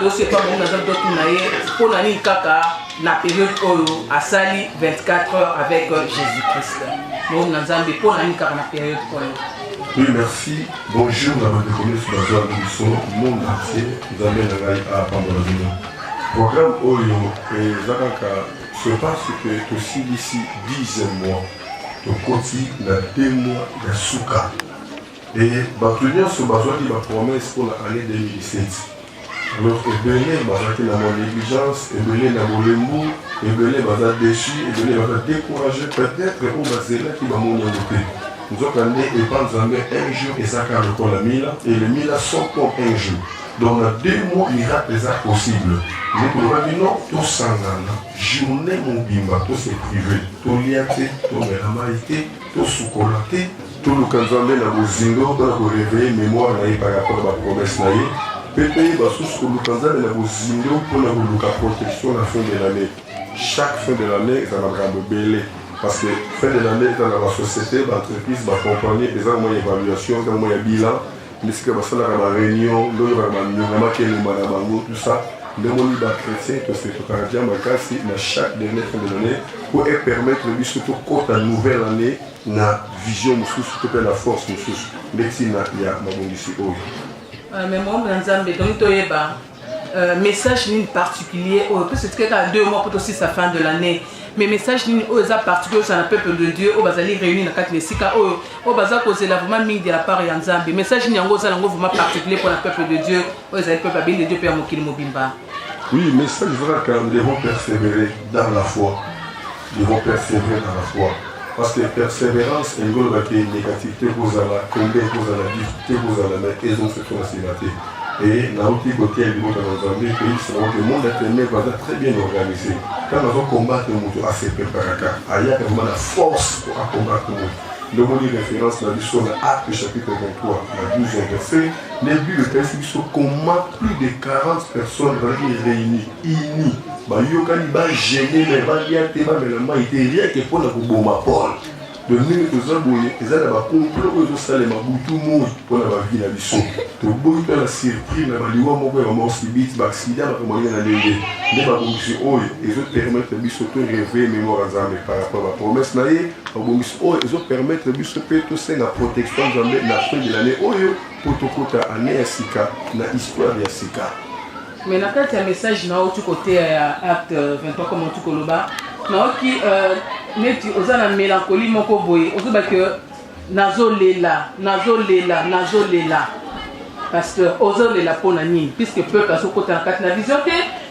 aussi pas bon dans d'autres naïe pour nani kaka la période oyo a sali 24 heures avec Jésus-Christ. Nous nzambe pour nani kaka la période oyo. Oui, merci. Bonjour, la bande de commerce sur la zone du son, monde entier. Nous amènons à Pambolazino. Programme Oyo et Zakaka se passe que aussi d'ici 10 mois, au côté la 2 mois de Souka. Et Batunia se besoin de la promesse pour l'année 2017. Alors, Ebele, Bazaki n'a mon négligence, Ebele n'a mon lembu, Ebele Baza déçu, Ebele Baza découragé, peut-être au Bazela qui va mon noté. Nous avons amené et pas un jour et ça car le col à Mila, et les Mila sont comme un jour. Donc, dans 2 mois, miracle est possible. Mais pour le non, tout s'engage. Journée mon bimba, tout c'est privé, tout liaté, tout mélamarité, tout soukolaté, tout le canzamé dans vos zingo, pour réveiller mémoire par rapport à la promesse. Pépé, sous le canzamé dans vos zingo, pour la protection à la fin de l'année. Chaque fin de l'année, ça va me belé. Parce que fin de l'année, dans la société, l'entreprise, la compagnie, les gens ont une évaluation, ils ont un bilan, mais c'est que ça a une réunion, tout ça. Les mondes chrétiens, que c'est tout à fait chaque dernière fin de l'année, pour permettre de surtout quand la nouvelle année, la vision, surtout la force, médecine, il y a ma bonne ici. Mais moi, message particulier, c'est que 2 mois pour aussi sa fin de l'année. Mais message particulier sur le peuple de Dieu, au Bazali réuni dans 4 Messika, au Bazar causé vraiment mis de la part de Nzambe. Message vraiment particulier pour le peuple de Dieu, au peuple de Dieu, Père Mokili Mobimba. Oui, message vrai que nous devons persévérer dans la foi. Nous devons persévérer dans la foi. Parce que persévérance est une négativité pour la combien pour la difficulté pour la maîtrise de cette facilité. Et dans l'autre côté, il y a le monde intérieur va être très bien organisé. Quand nous allons combattre le monde assez préparé, il y a vraiment la force pour combattre le monde. Le mot de référence dans l'histoire de Actes chapitre 23, la 12e verset, les buts de Christ sont comment plus de 40 personnes réunies, unies. Yokani va gêner, mais va y aller, mais il était rien que pour la bombe Paul. De nous, nous avons un complot aux salles, tout le monde pour la vie de la mission. Tout le monde a la surprise, mais il y a un mort subit, accident, il y a un délai. Les autres permettent de se réveiller mémoire par rapport à la promesse. Ils ont permettre de se faire la protection de la fin de l'année. Pour tout côté, année à Sika, la histoire de Sika. Mais dans le message, du côté acte 23, comme tout le monde. Qui neti ozana mélancolie moko boye ozoba que nazolela parce que ozolela pona nini puisque peuple a sokota na kati na vision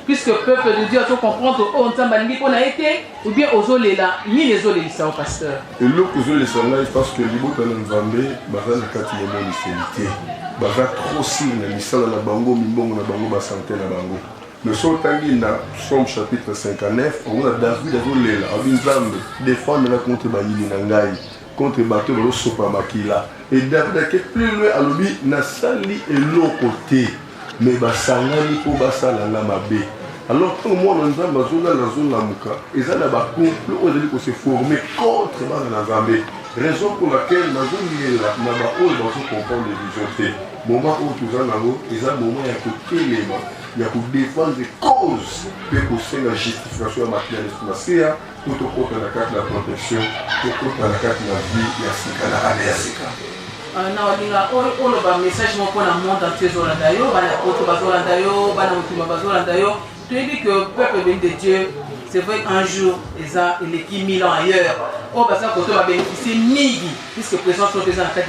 puisque peuple de Dieu a comprendre o nzamba lingi pona été ou bien ozolela nini ezolelisa au pasteur et l'autre ezolelisa ngai parce que libota na nzambe baza na kati ya monisalité baza trop sir na misala na bango mimbongo na bango basante na bango. Le Sotangi na Somme chapitre 59, on a David Azolela, Abinzambe, défendre la contre Banini Nangai, contre Bateau de Sopa Makila. Et David a plus loin à l'obi, n'a sali et l'autre côté, mais Bassangani pour Bassala Lamabe. Alors, tout le monde dans la zone Lamuka, ils ont un complot où se former contre Bananzambe. Raison pour laquelle la zone là, n'a pas où ils vont comprendre les visions. Moment où tout ça, ils ont un moment à côté les mains. Il y a pour défendre des causes, pour la justification matérielle pour tout contre la carte de la protection, pour contre la carte de la vie, il y a Sika, la année à Sika. On a un message pour le monde entier, tu dis que le peuple de Dieu, c'est vrai qu'un jour, il est qui 1000 ans ailleurs. On va bénéficier de puisque présence sont déjà en tête.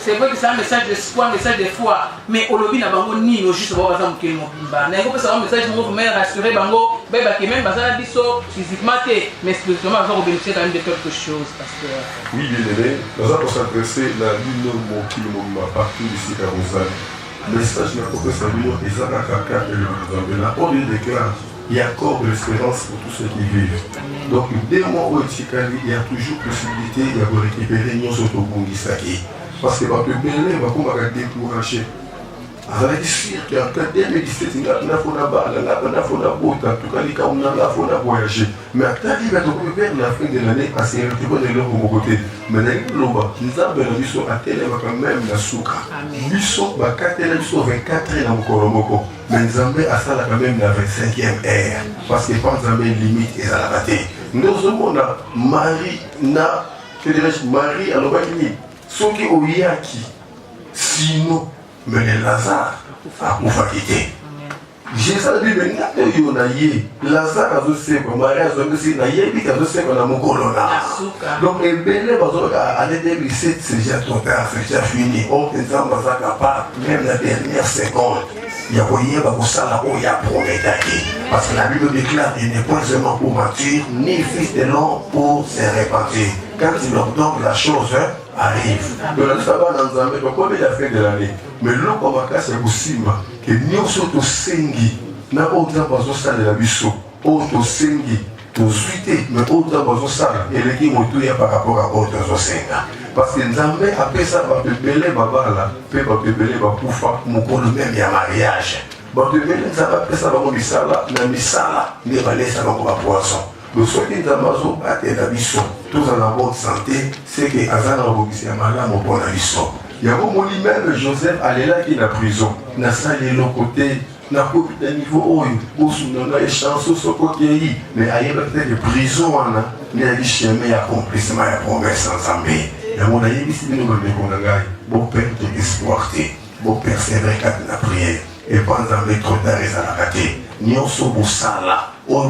C'est vrai que c'est un message d'espoir, un message de foi, mais au lobby n'a pas ni nos juste pour avoir un mobile. N'a pas un message pour me rassurer, bango, qui même bazar biso physiquement, mais spirituellement, on va bénéficier quand même de quelque chose. Oui, bien aimé, nous allons s'adresser la ligne qui m'a partout ici à Rosal. Le message n'a pas que ça lui est à Kaka et le Rosal. On lui déclare, il y a encore de l'espérance pour tous ceux qui vivent. Donc, dès le mois où il y a toujours possibilité de récupérer nos autobus. Parce que votre belle va comme à décourager. Avec sûr qu'en 2017, il y a un voyage. Mais à ta vie, tu peux faire la fin de l'année parce que tu peux aller au côté. Mais nous avons quand même la souka. Nous sommes 24 ans dans le Koromoko. Mais nous avons quand même la 25e ère. Parce que pas de limite et à la bataille. Nous avons Marie, Marie, alors ceux qui ont yaki, sinon, mais les Lazare a quitter. J'ai ça dit, mais il y a eu Lazare a aussi fait, Marie a aussi fait, a aussi fait mon colonna. Donc, les belles à l'année c'est déjà trop tard, c'est déjà fini. On est capable, même la dernière seconde. Il y a un ça là où il y a promis d'aller. Parce que la Bible déclare qu'il n'est point seulement pour mentir, ni fils de l'homme pour se repentir. Quand il ordonne la chose, arrive. Donc, la savoir dans un mec, comme il a fait de l'année. Mais l'homme comme un cas, c'est possible que nous sommes sengi, n'a autant besoin ça de la biseau, auto sengi, to suite, mais autant besoin ça, et les qui m'ont tout par rapport à autres senga. Parce que Nzambe après ça va te belé baba là, peut va te belé va poufa, mon corps même il y a mariage. Va te belé Nzambe après ça va mon misala, na misala, ne va laisser ça va pour poisson. Donc ceux qui Nzambazo battent la biseau, tous en bonne santé, c'est que Azana va vous dire malade mon bon la biseau. Il y a un même Joseph Alela qui est en prison. Il y a l'autre côté, il y a un niveau où il y a des chansons sur le côté. Mais il y a des prisons, il y a des chemins d'accomplissement et de promesses ensemble. Il y a un ici qui nous dit bon père de espoirté, bon persévérer quand il a prié. Et pendant trop tard, il a raté. Nous sommes là, on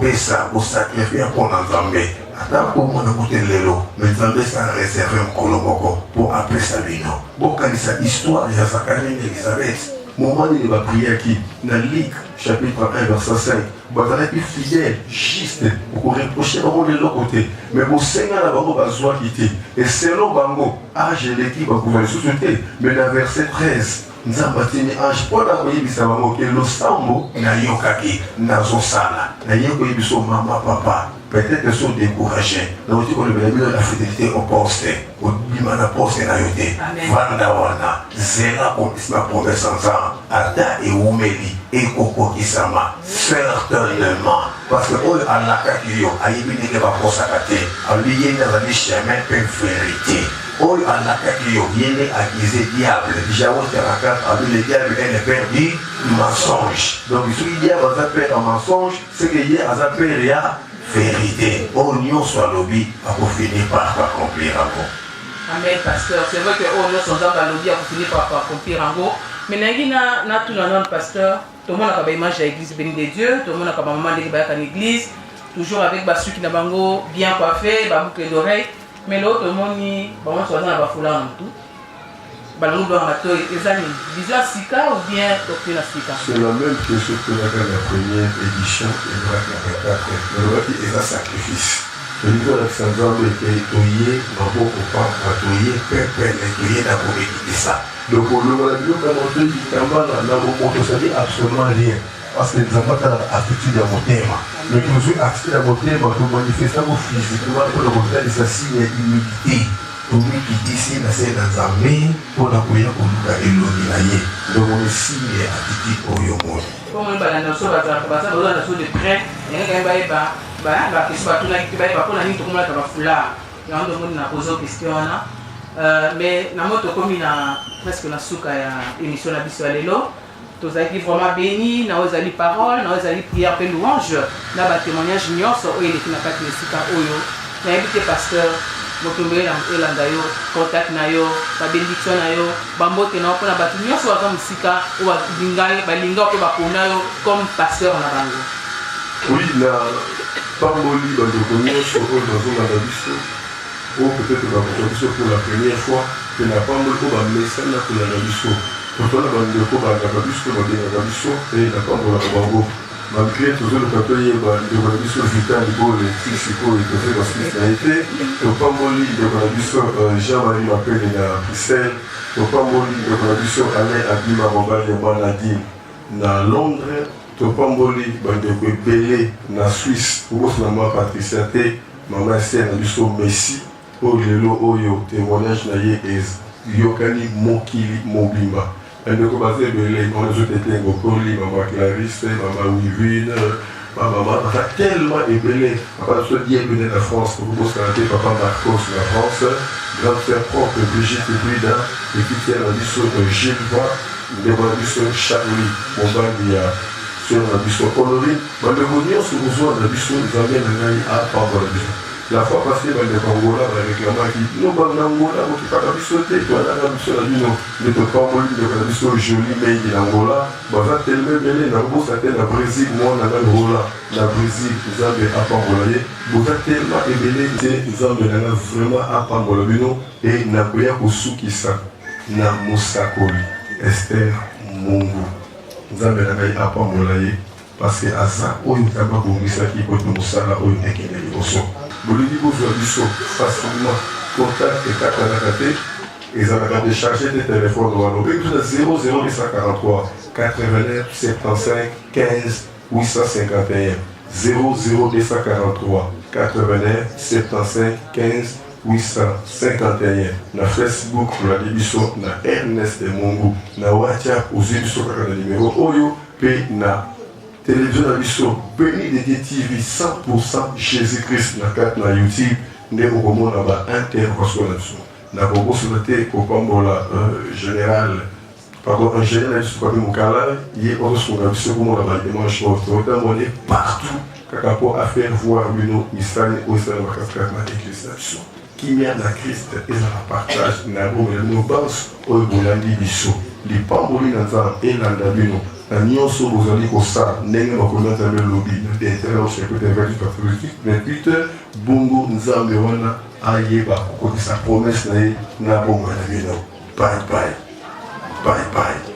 peut ça, on sacrifier pour l'ensemble. Attends pour moi de côté de l'élo, mais Nzambe s'en réservé un colombo pour appeler sa vie. Bon, quand il y a histoire, il y a Zacharie et Elisabeth. Moment il va prier qui dans Luc chapitre 1 verset 5. Vous allez être fidèle, juste, pour reprocher de l'autre côté. Mais vous Seigneur la bango va soit quitter. Et selon bango, âge et l'équipe va pouvoir société. Mais dans verset 13. Nzambatini ange pour la koyebisa bango que le sambo na yokaki na zosala. Na yokoyebiso maman papa. Peut-être qu'ils sont découragés. Donc, on a la fidélité au poste. Au bimana poste na yote. Vandawana. Zela ma promesse en temps. Ada et Oumeli. Et Koko Kisama. Certainement. Parce que eux, à la kakio, à yébini ne va pas s'arrêter. À lier dans la chemin, peu vérité. Eux, à la kakio, yéné accusé diable. Jaoué Terrakat, avec le diable, elle est perdu. Mensonge. Donc, si il y a un appel en mensonge, c'est qu'il y a un appel vérité. Oignon soit lobby, pour finir par accomplir un mot. Amen, pasteur. C'est vrai que oignon sont dans le lobby, pour finir par accomplir un mot. Mais n'a tout le nom, pasteur. Tout le monde a une image de l'église bénie de Dieu. Tout le monde a un maman de l'église. Toujours avec ceux qui n'ont bien coiffé, boucle d'oreilles. Mais l'autre, tout le monde soit dans la foulée en tout. C'est la même question que la première édition et la sacrifice. Le niveau d'Alexandre était toyé, Mambo Copa, toyé, Pépé, toyé dans pour équiter ça. Donc, le Malabio, quand on dit que ça dit absolument rien. Parce que nous avons pas l'attitude à mon thème. Mais nous avons attitude à mon thème pour manifester physiquement pour le modèle de sa signe d'humilité. Pour lui qui dit dans un armée, pour la couille pour nous éloigner. Donc on est signe attitude au Yomo. Comme on va dans nos soeurs, on va dans de près, et on va mais na moto comme presque na souka ya émission na biso lelo tozali vraiment béni na ozali parole na ozali prière pe louange na ba témoignage nyonso oyo eleki na kati ya sika oyo na yebite pasteur motombele na elanda yo contact na yo ba bénédiction na yo bambote na mpona bato nyonso baza mosika oyo balinga mpe bakona yo comme pasteur na bango. Oui, na pamboli bandeko nyonso oyo bazonganda biso ou peut-être pour la première fois que la femme de la message pour la biso. Pourtant la bande de la biso et la femme de la bango. Malgré tout le papier de la biso vital de Tixiko et de la spécialité, le pamboli de la biso Jean-Marie m'appelle la Bruxelles, le pamboli de la biso Alain Abima Mobile de Maladie na Londres, le pamboli de Belé na Suisse, pour moi Patricia T, maman c'est la biso Messi. Lelo oyo témoignage na ye yokani mokili mobimba ndeko basé belé on les autres étaient ngokoli maman Clarisse maman Wivine maman va tellement ébélé. Papa se dit ébélé la France, pour vous connaître papa Marcos la France, grand frère propre Brigitte Brida, et puis tiens la biso Gilles Bois, devant la biso Charlie, mon bandi sur la biso Honorine, mais le bonheur se rejoint la biso Zambé Nangaï à Pambo la biso. La fois passée, le Congola va réclamer qui dit non, Angola, vous ne pouvez pas sauter, tu as la biso la biso, ne te pas mourir de la biso jolie, mais il est Angola, va tellement mêler dans le ça la Brésil, moi, on a Angola, la Brésil, Zambé à Pambola, vous êtes tellement ébélé, Zambé vraiment à Pambola, et Nagoya Kosuki sa, na Moussakoli, Esther Mungu, Zambé à Pambola, parce que à ça, on y a pas de qui peut nous savoir, on y a qui est aussi. Vous lui dites que vous avez facilement contact et Kakanakate, et ça va décharger des téléphones. Et vous avez 00243 89 75 15 851. 00243 89 75 15 851. Na Facebook, na Libiso, na Ernest Mungu, na WhatsApp, aux émissions de numéro Oyo, puis na télévision à Bisso, béni de TV 100% Jésus-Christ na YouTube, ne au moment là-bas intervention là-dessus. Na beaucoup souhaité au Pambola général, pardon, un général sur quoi mon canal, il est aussi sur la Bisso comment là-bas dimanche notamment partout, kakapo à faire voir Bruno Missane au sein de la cascade na église là-dessus. Qui vient na Christ et na partage na bon nos bases au Bolandi Bisso, les Pamboli na et na Dabino. Nyonso bozali kosa ndenge bakomata le lobby d'intérêt au chef de patriotique 28 bongo nzambe wana ayeba kokotisa promesse na ye na bongo na bino. Bye bye.